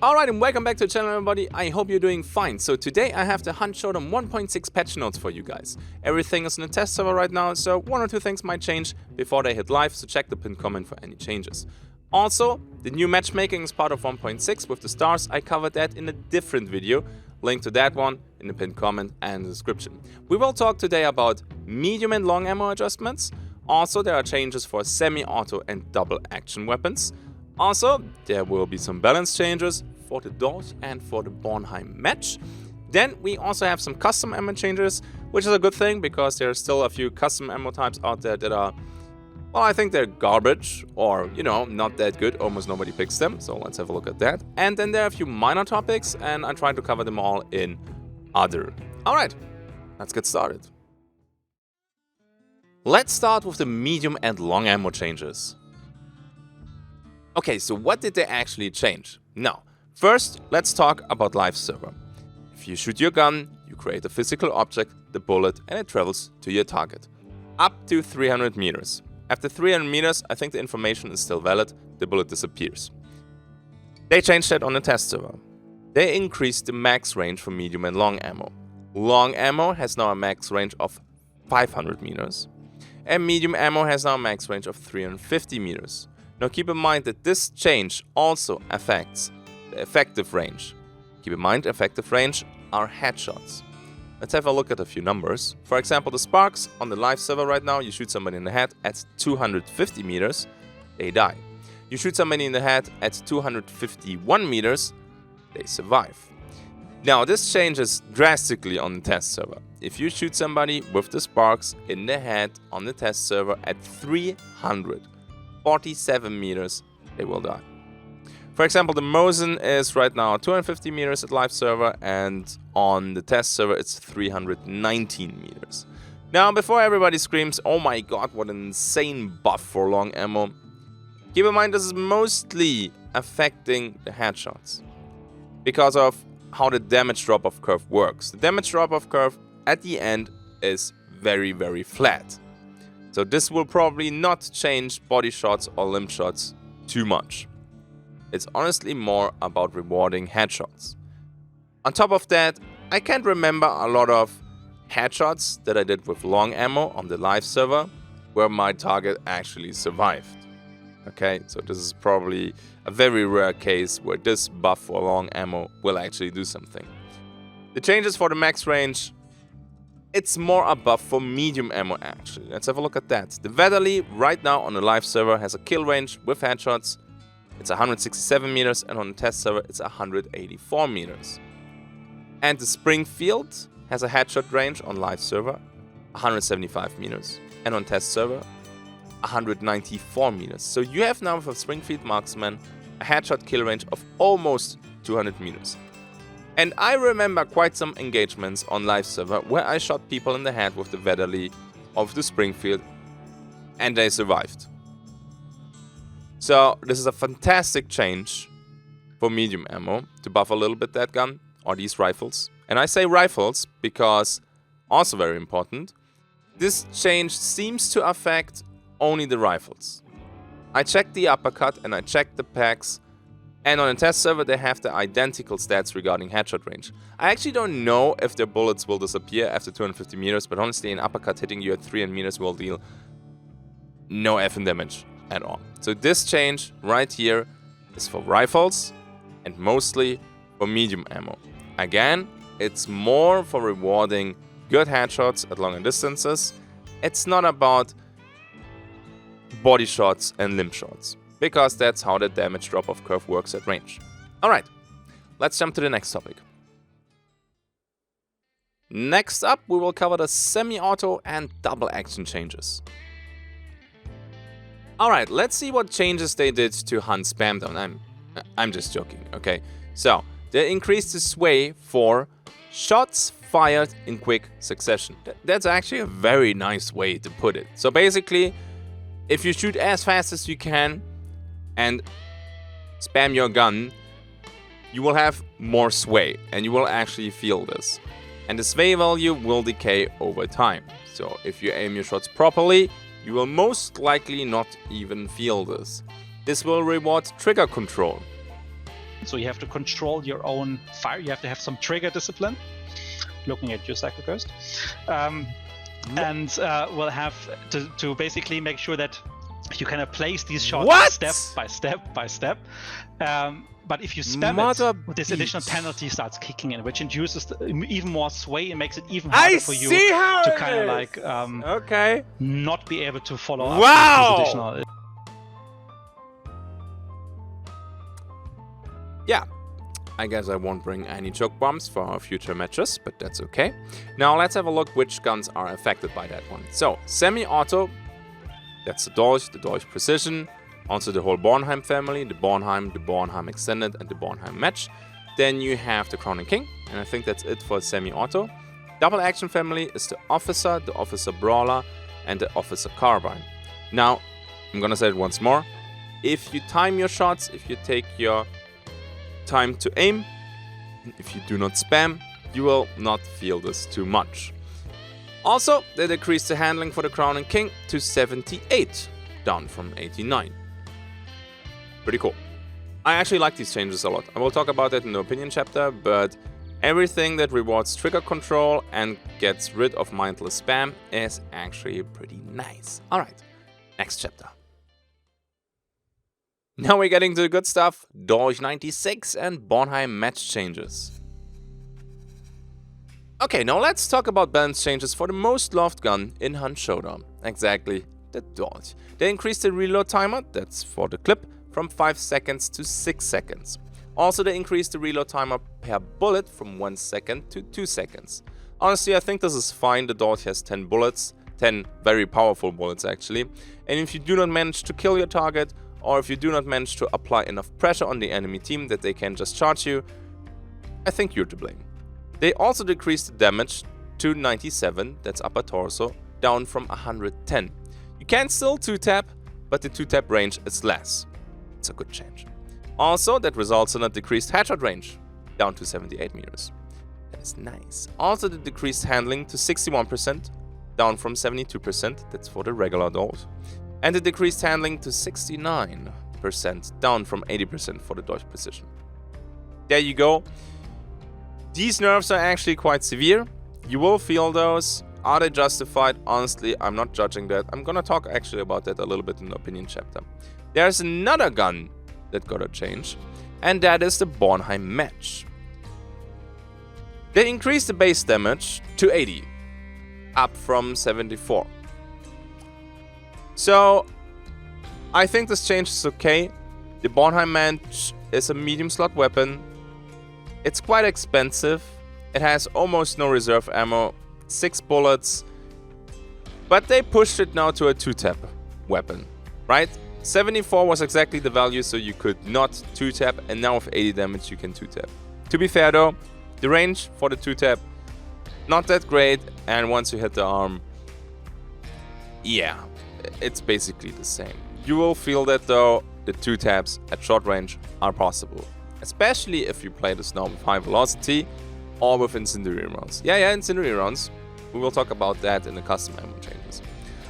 Alright, and welcome back to the channel, everybody. I hope you're doing fine. So today I have the Hunt Showdown 1.6 patch notes for you guys. Everything is in the test server right now, so one or two things might change before they hit live, so check the pinned comment for any changes. Also, the new matchmaking is part of 1.6 with the stars. I covered that in a different video. Link to that one in the pinned comment and the description. We will talk today about medium and long ammo adjustments. Also, there are changes for semi-auto and double action weapons. Also, there will be some balance changes for the Dolch and for the Bornheim match. Then we also have some custom ammo changes, which is a good thing because there are still a few custom ammo types out there that are, well, I think they're garbage or, you know, not that good. Almost nobody picks them. So let's have a look at that. And then there are a few minor topics and I try to cover them all in other. All right, let's get started. Let's start with the medium and long ammo changes. Okay, so what did they actually change? Now, first, let's talk about live server. If you shoot your gun, you create a physical object, the bullet, and it travels to your target. Up to 300 meters. After 300 meters, I think the information is still valid, the bullet disappears. They changed that on the test server. They increased the max range for medium and long ammo. Long ammo has now a max range of 500 meters. And medium ammo has now a max range of 350 meters. Now keep in mind that this change also affects the effective range. Keep in mind, effective range are headshots. Let's have a look at a few numbers. For example, the sparks on the live server right now, you shoot somebody in the head at 250 meters, they die. You shoot somebody in the head at 251 meters, they survive. Now this changes drastically on the test server. If you shoot somebody with the sparks in the head on the test server at 347 meters, they will die. For example, the Mosin is right now 250 meters at live server and on the test server it's 319 meters. Now before everybody screams, oh my god, what an insane buff for long ammo, keep in mind this is mostly affecting the headshots because of how the damage drop-off curve works. The damage drop-off curve at the end is very, very flat. So this will probably not change body shots or limb shots too much. It's honestly more about rewarding headshots. On top of that, I can't remember a lot of headshots that I did with long ammo on the live server where my target actually survived. Okay, so this is probably a very rare case where this buff for long ammo will actually do something. The changes for the max range, it's more a buff for medium ammo actually. Let's have a look at that. The Retaliation right now on the live server has a kill range with headshots. It's 167 meters and on the test server it's 184 meters. And the Springfield has a headshot range on live server 175 meters and on test server 194 meters. So you have now with a Springfield marksman a headshot kill range of almost 200 meters. And I remember quite some engagements on live server where I shot people in the head with the Retaliation of the Springfield and they survived. So this is a fantastic change for medium ammo to buff a little bit that gun or these rifles. And I say rifles because, also very important, this change seems to affect only the rifles. I checked the uppercut and I checked the packs, and on the test server they have the identical stats regarding headshot range. I actually don't know if their bullets will disappear after 250 meters, but honestly an uppercut hitting you at 300 meters will deal no effing damage at all. So this change right here is for rifles and mostly for medium ammo. Again, it's more for rewarding good headshots at longer distances. It's not about body shots and limb shots, because that's how the damage drop-off curve works at range. Alright, let's jump to the next topic. Next up, we will cover the semi-auto and double action changes. Alright, let's see what changes they did to Hunt spam down. I'm just joking, okay? So, they increased the sway for shots fired in quick succession. That's actually a very nice way to put it. So basically, if you shoot as fast as you can and spam your gun, you will have more sway and you will actually feel this. And the sway value will decay over time. So if you aim your shots properly, you will most likely not even feel this. This will reward trigger control. So you have to control your own fire. You have to have some trigger discipline. Looking at your Psychoghost. And we'll have to basically make sure that you kind of place these shots step by step by step. But if you spam it, this additional penalty starts kicking in, which induces even more sway and makes it even harder for you to kind of like not be able to follow up with these additional. Yeah, I guess I won't bring any choke bombs for our future matches, but that's okay. Now let's have a look which guns are affected by that one. So, semi-auto, that's the Dolch Precision, also the whole Bornheim family, the Bornheim Extended, and the Bornheim Match. Then you have the Crown and King, and I think that's it for semi-auto. Double action family is the Officer Brawler, and the Officer Carbine. Now, I'm gonna say it once more. If you time your shots, if you take your time to aim, if you do not spam, you will not feel this too much. Also, they decreased the handling for the Crown and King to 78, down from 89. Pretty cool. I actually like these changes a lot. I will talk about that in the opinion chapter, but everything that rewards trigger control and gets rid of mindless spam is actually pretty nice. Alright, next chapter. Now we're getting to the good stuff, Dolch 96 and Bornheim match changes. Okay, now let's talk about balance changes for the most loved gun in Hunt Showdown. Exactly, the Dolch. They increased the reload timer, that's for the clip, from 5 seconds to 6 seconds. Also, they increased the reload timer per bullet from 1 second to 2 seconds. Honestly, I think this is fine. The Dolch has 10 bullets, 10 very powerful bullets actually. And if you do not manage to kill your target, or if you do not manage to apply enough pressure on the enemy team that they can just charge you, I think you're to blame. They also decreased the damage to 97, that's upper torso, down from 110. You can still 2-tap, but the 2-tap range is less. It's a good change. Also, that results in a decreased headshot range, down to 78 meters. That is nice. Also, the decreased handling to 61%, down from 72%, that's for the regular Dolch. And the decreased handling to 69%, down from 80% for the Dolch Precision. There you go. These nerfs are actually quite severe. You will feel those. Are they justified? Honestly, I'm not judging that. I'm gonna talk actually about that a little bit in the opinion chapter. There's another gun that got a change, and that is the Bornheim Match. They increased the base damage to 80, up from 74. So, I think this change is okay. The Bornheim Match is a medium slot weapon. It's quite expensive. It has almost no reserve ammo, 6 bullets. But they pushed it now to a 2-tap weapon, right? 74 was exactly the value, so you could not 2-tap, and now with 80 damage you can 2-tap. To be fair though, the range for the 2-tap, not that great, and once you hit the arm, yeah, it's basically the same. You will feel that though, the 2-taps at short range are possible. Especially if you play this now with high velocity or with incendiary rounds. Yeah, incendiary rounds. We will talk about that in the custom ammo changes.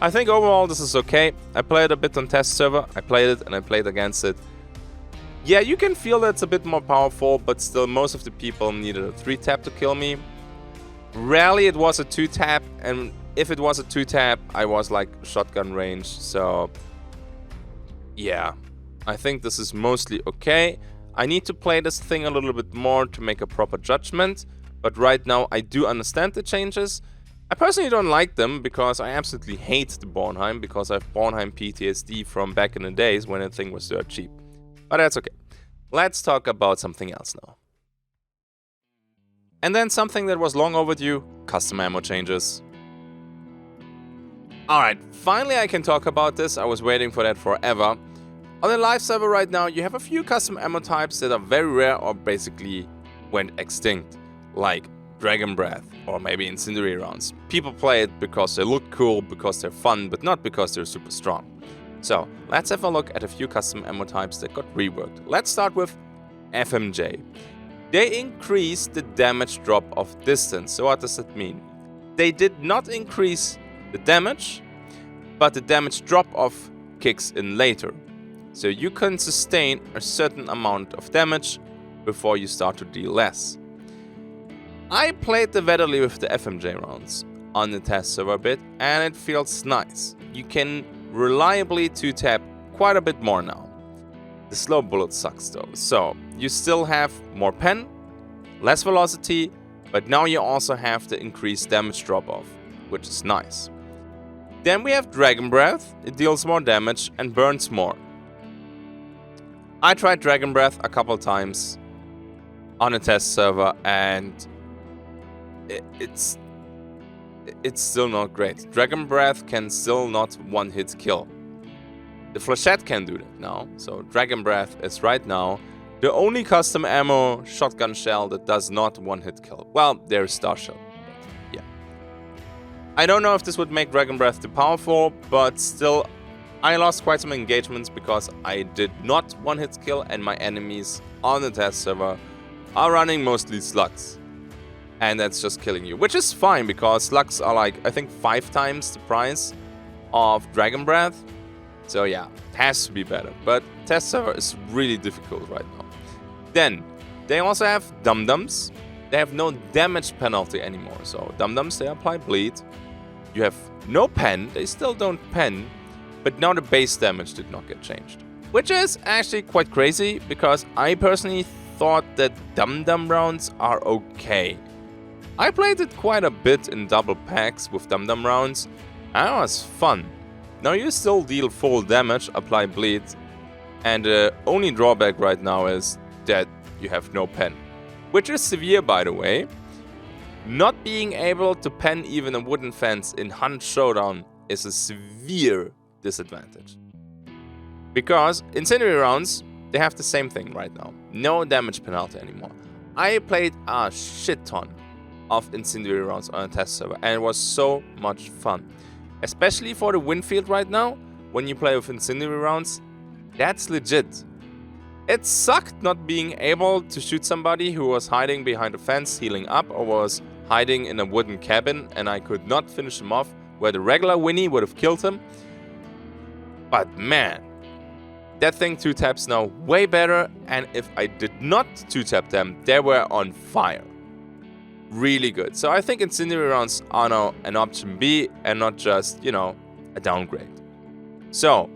I think overall this is okay. I played a bit on test server. I played it and I played against it. Yeah, you can feel that it's a bit more powerful, but still most of the people needed a 3-tap to kill me. Rarely it was a 2-tap, and if it was a 2-tap, I was like shotgun range, so yeah, I think this is mostly okay. I need to play this thing a little bit more to make a proper judgment, but right now I do understand the changes. I personally don't like them because I absolutely hate the Bornheim, because I have Bornheim PTSD from back in the days when the thing was dirt cheap. But that's okay. Let's talk about something else now. And then something that was long overdue, custom ammo changes. Alright, finally I can talk about this. I was waiting for that forever. On the live server right now, you have a few custom ammo types that are very rare or basically went extinct, like Dragon Breath or maybe incendiary rounds. People play it because they look cool, because they're fun, but not because they're super strong. So, let's have a look at a few custom ammo types that got reworked. Let's start with FMJ. They increased the damage drop of distance. So what does that mean? They did not increase the damage, but the damage drop off kicks in later. So you can sustain a certain amount of damage before you start to deal less. I played the Vetterly with the FMJ rounds on the test server a bit, and it feels nice. You can reliably 2-tap quite a bit more now. The slow bullet sucks though, so you still have more pen, less velocity, but now you also have the increased damage drop-off, which is nice. Then we have Dragon Breath. It deals more damage and burns more. I tried Dragon Breath a couple times on a test server, and it's still not great. Dragon Breath can still not one-hit kill. The Flechette can do that now, so Dragon Breath is right now the only custom ammo shotgun shell that does not one-hit kill. Well, there's Star Shell, but yeah. I don't know if this would make Dragon Breath too powerful, but still, I lost quite some engagements because I did not one-hit kill, and my enemies on the test server are running mostly slugs. And that's just killing you, which is fine because slugs are like, I think 5 times the price of Dragon Breath. So yeah, it has to be better, but test server is really difficult right now. Then, they also have Dum-Dums. They have no damage penalty anymore, so Dum-Dums, they apply bleed. You have no pen, they still don't pen, but now the base damage did not get changed. Which is actually quite crazy, because I personally thought that Dum-Dum rounds are okay. I played it quite a bit in double packs with Dum-Dum rounds, and it was fun. Now you still deal full damage, apply bleed, and the only drawback right now is that you have no pen. Which is severe, by the way. Not being able to pen even a wooden fence in Hunt Showdown is a severe disadvantage. Because incendiary rounds, they have the same thing right now. No damage penalty anymore. I played a shit ton of incendiary rounds on a test server, and it was so much fun. Especially for the Winfield right now, when you play with incendiary rounds, that's legit. It sucked not being able to shoot somebody who was hiding behind a fence healing up, or was hiding in a wooden cabin and I could not finish him off, where the regular Winnie would have killed him. But man, that thing 2-taps now way better, and if I did not 2-tap them, they were on fire. Really good. So I think incendiary rounds are now an option B and not just, you know, a downgrade. So,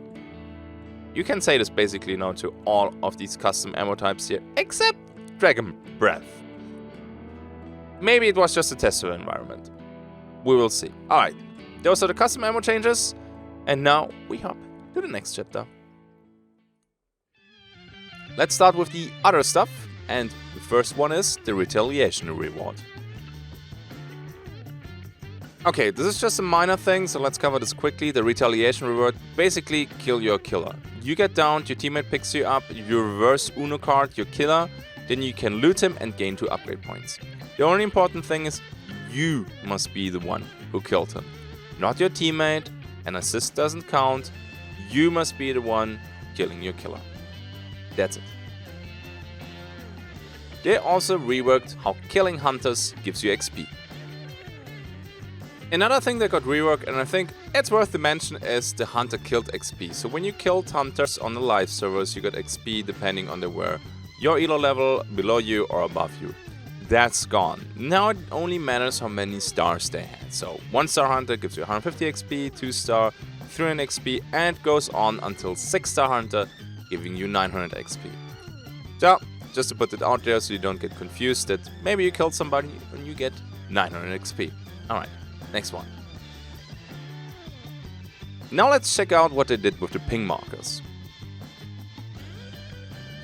you can say this basically now to all of these custom ammo types here, except Dragon Breath. Maybe it was just a test server environment. We will see. Alright, those are the custom ammo changes, and now we hop to the next chapter. Let's start with the other stuff, and the first one is the Retaliation reward. Okay, this is just a minor thing, so let's cover this quickly. The Retaliation reward, basically kill your killer. You get downed, your teammate picks you up, you reverse Uno card your killer, then you can loot him and gain 2 upgrade points. The only important thing is you must be the one who killed him. Not your teammate, an assist doesn't count, you must be the one killing your killer. That's it. They also reworked how killing hunters gives you XP. Another thing that got reworked, and I think it's worth to mention, is the hunter killed XP. So when you killed hunters on the live servers, you got XP depending on where your elo level, below you or above you. That's gone. Now it only matters how many stars they had. So 1-star hunter gives you 150 XP, 2-star 300 XP, and goes on until 6-star hunter giving you 900 XP. So just to put it out there so you don't get confused that maybe you killed somebody and you get 900 XP. Alright. Next one. Now let's check out what they did with the ping markers.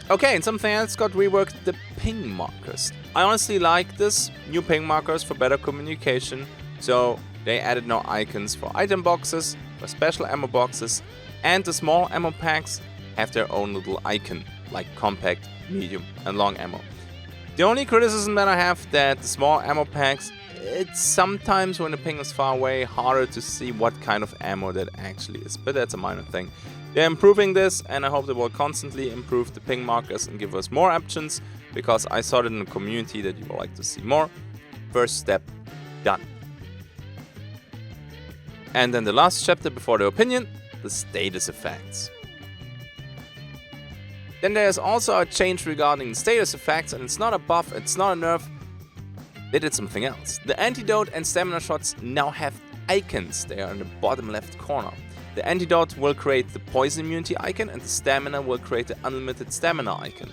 Okay, and something else got reworked, the ping markers. I honestly like this, new ping markers for better communication. So they added now icons for item boxes, for special ammo boxes, and the small ammo packs have their own little icon, like compact, medium, and long ammo. The only criticism that I have that the small ammo packs, it's sometimes when the ping is far away harder to see what kind of ammo that actually is, but that's a minor thing. They're improving this, and I hope they will constantly improve the ping markers and give us more options, because I saw it in the community that you would like to see more. First step done. And then the last chapter before the opinion, the status effects. Then there's also a change regarding status effects, and it's not a buff, it's not a nerf. They did something else. The antidote and stamina shots now have icons. They are in the bottom left corner. The antidote will create the poison immunity icon, and the stamina will create the unlimited stamina icon.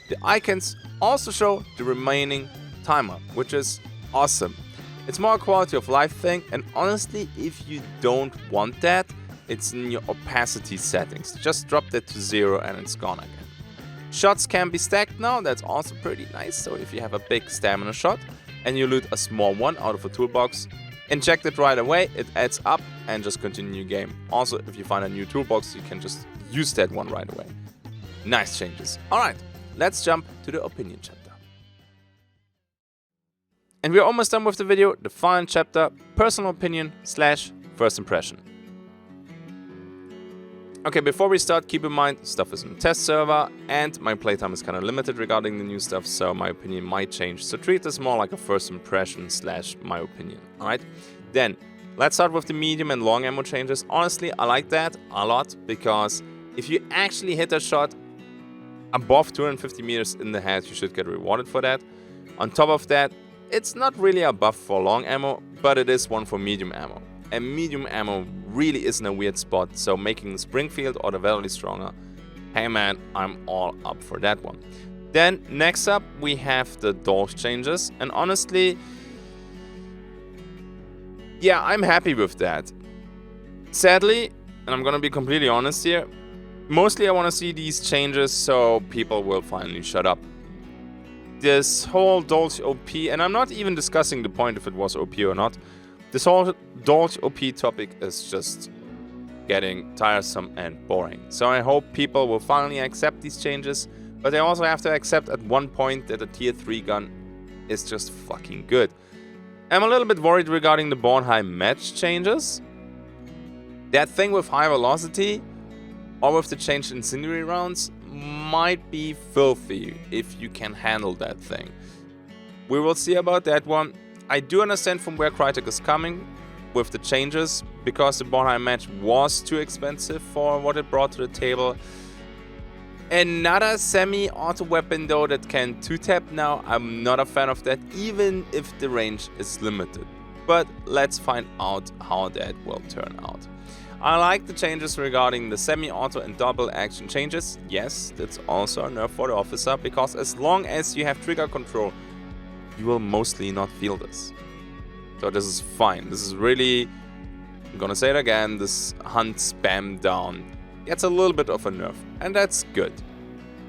The icons also show the remaining timer, which is awesome. It's more a quality of life thing, and honestly, if you don't want that, it's in your opacity settings. Just drop that to 0 and it's gone again. Shots can be stacked now, that's also pretty nice. So if you have a big stamina shot and you loot a small one out of a toolbox, inject it right away, it adds up, and just continue your game. Also, if you find a new toolbox, you can just use that one right away. Nice changes. Alright, let's jump to the opinion chapter. And we're almost done with the video, the final chapter, personal opinion / first impression. Okay, before we start, keep in mind, stuff is on the test server, and my playtime is kind of limited regarding the new stuff, so my opinion might change. So treat this more like a first impression / my opinion, alright? Then, let's start with the medium and long ammo changes. Honestly, I like that a lot, because if you actually hit a shot above 250 meters in the head, you should get rewarded for that. On top of that, it's not really a buff for long ammo, but it is one for medium ammo. And medium ammo really is in a weird spot, so making the Springfield or the Valley stronger, hey man, I'm all up for that one. Then next up we have the Dolch changes, and honestly, yeah, I'm happy with that. Sadly, and I'm gonna be completely honest here, mostly I want to see these changes so people will finally shut up. This whole Dolch OP, and I'm not even discussing the point if it was OP or not, this whole Dolch OP topic is just getting tiresome and boring. So I hope people will finally accept these changes, but they also have to accept at one point that a tier 3 gun is just fucking good. I'm a little bit worried regarding the Bornheim match changes. That thing with high velocity, or with the changed incendiary rounds, might be filthy if you can handle that thing. We will see about that one. I do understand from where Crytek is coming with the changes, because the Bornheim match was too expensive for what it brought to the table. Another semi-auto weapon though that can 2-tap now, I'm not a fan of that, even if the range is limited. But let's find out how that will turn out. I like the changes regarding the semi-auto and double action changes. Yes, that's also a nerf for the officer, because as long as you have trigger control, you will mostly not feel this. So this is fine. This is really, I'm gonna say it again, this hunt spam down gets a little bit of a nerf, and that's good.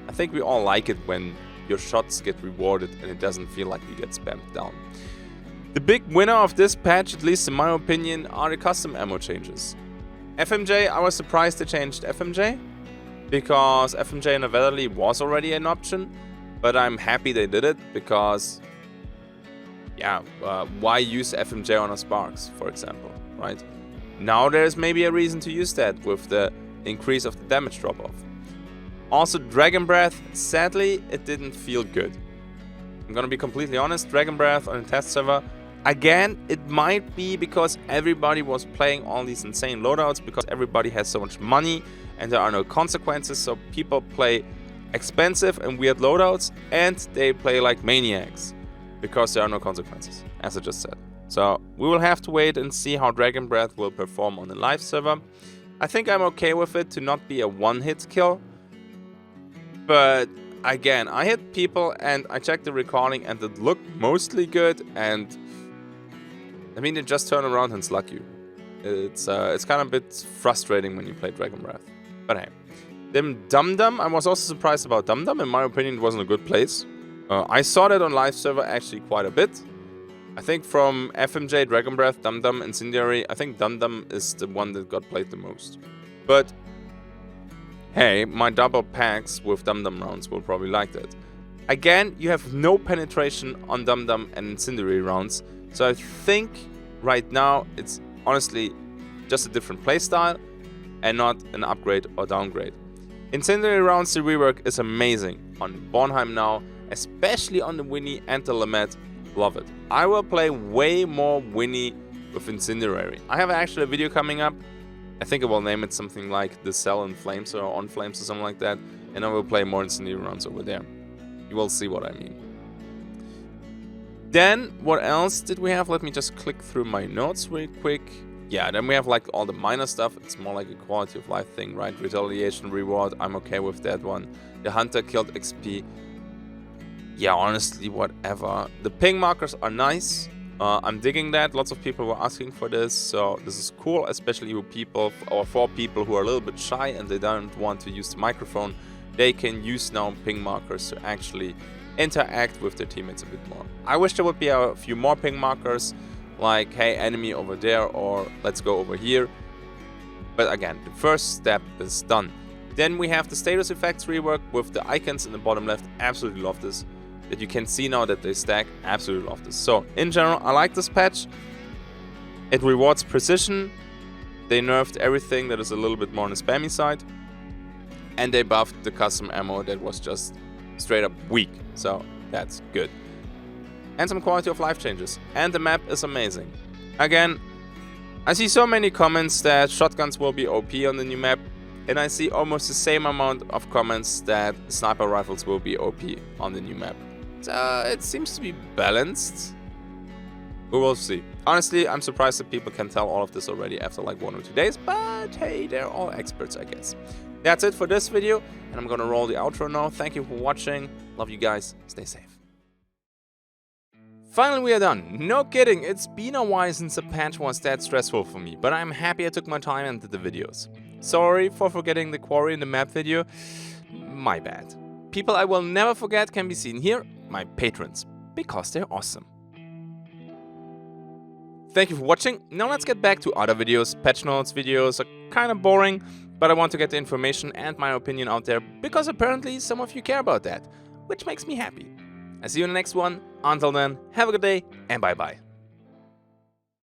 I think we all like it when your shots get rewarded and it doesn't feel like you get spammed down. The big winner of this patch, at least in my opinion, are the custom ammo changes. FMJ, I was surprised they changed FMJ, because FMJ in the Valley was already an option, but I'm happy they did it, because yeah, why use FMJ on a Sparks, for example, right? Now there's maybe a reason to use that with the increase of the damage drop-off. Also, Dragon Breath, sadly, it didn't feel good. I'm gonna be completely honest, Dragon Breath on a test server, again, it might be because everybody was playing all these insane loadouts, because everybody has so much money and there are no consequences, so people play expensive and weird loadouts, and they play like maniacs, because there are no consequences, as I just said. So we will have to wait and see how Dragon Breath will perform on the live server. I think I'm okay with it to not be a one-hit kill. But again, I hit people and I checked the recording and it looked mostly good, and I mean, they just turn around and slug you. It's kind of a bit frustrating when you play Dragon Breath. But hey. Then Dum Dum, I was also surprised about Dum Dum. In my opinion, it wasn't a good place. I saw that on live server actually quite a bit. I think from FMJ, Dragon Breath, Dum Dum, Incendiary, I think Dum Dum is the one that got played the most. But hey, my double packs with Dum Dum rounds will probably like that. Again, you have no penetration on Dum Dum and Incendiary rounds, so I think right now it's honestly just a different playstyle and not an upgrade or downgrade. Incendiary rounds, the rework is amazing on Bornheim now, especially on the Winnie and the Lamette. Love it. I will play way more Winnie with Incendiary. I have actually a video coming up. I think I will name it something like the Cell in Flames or On Flames or something like that. and I will play more engineering rounds over there. You will see what I mean. Then, what else did we have? Let me just click through my notes real quick. Yeah, then we have like all the minor stuff. It's more like a quality of life thing, right? Retaliation reward, I'm okay with that one. The hunter killed XP. Yeah, honestly, whatever. The ping markers are nice. I'm digging that. Lots of people were asking for this, so this is cool, especially for people who are a little bit shy and they don't want to use the microphone. They can use now ping markers to actually interact with their teammates a bit more. I wish there would be a few more ping markers, like, hey, enemy over there, or let's go over here. But again, the first step is done. Then we have the status effects rework with the icons in the bottom left. Absolutely love this. That you can see now that they stack. Absolutely love this. So, in general, I like this patch. It rewards precision. They nerfed everything that is a little bit more on the spammy side. And they buffed the custom ammo that was just straight up weak. So, that's good. And some quality of life changes. And the map is amazing. Again, I see so many comments that shotguns will be OP on the new map. And I see almost the same amount of comments that sniper rifles will be OP on the new map. It seems to be balanced. We will see. Honestly, I'm surprised that people can tell all of this already after like 1 or 2 days. But hey, they're all experts, I guess. That's it for this video. And I'm gonna roll the outro now. Thank you for watching. Love you guys. Stay safe. Finally, we are done. No kidding, it's been a while since the patch was that stressful for me, but I'm happy I took my time and did the videos. Sorry for forgetting the quarry in the map video. My bad. People I will never forget can be seen here, my patrons, because they're awesome. Thank you for watching. Now let's get back to other videos. Patch notes videos are kind of boring, but I want to get the information and my opinion out there because apparently some of you care about that, which makes me happy. I see you in the next one. Until then, have a good day and bye bye.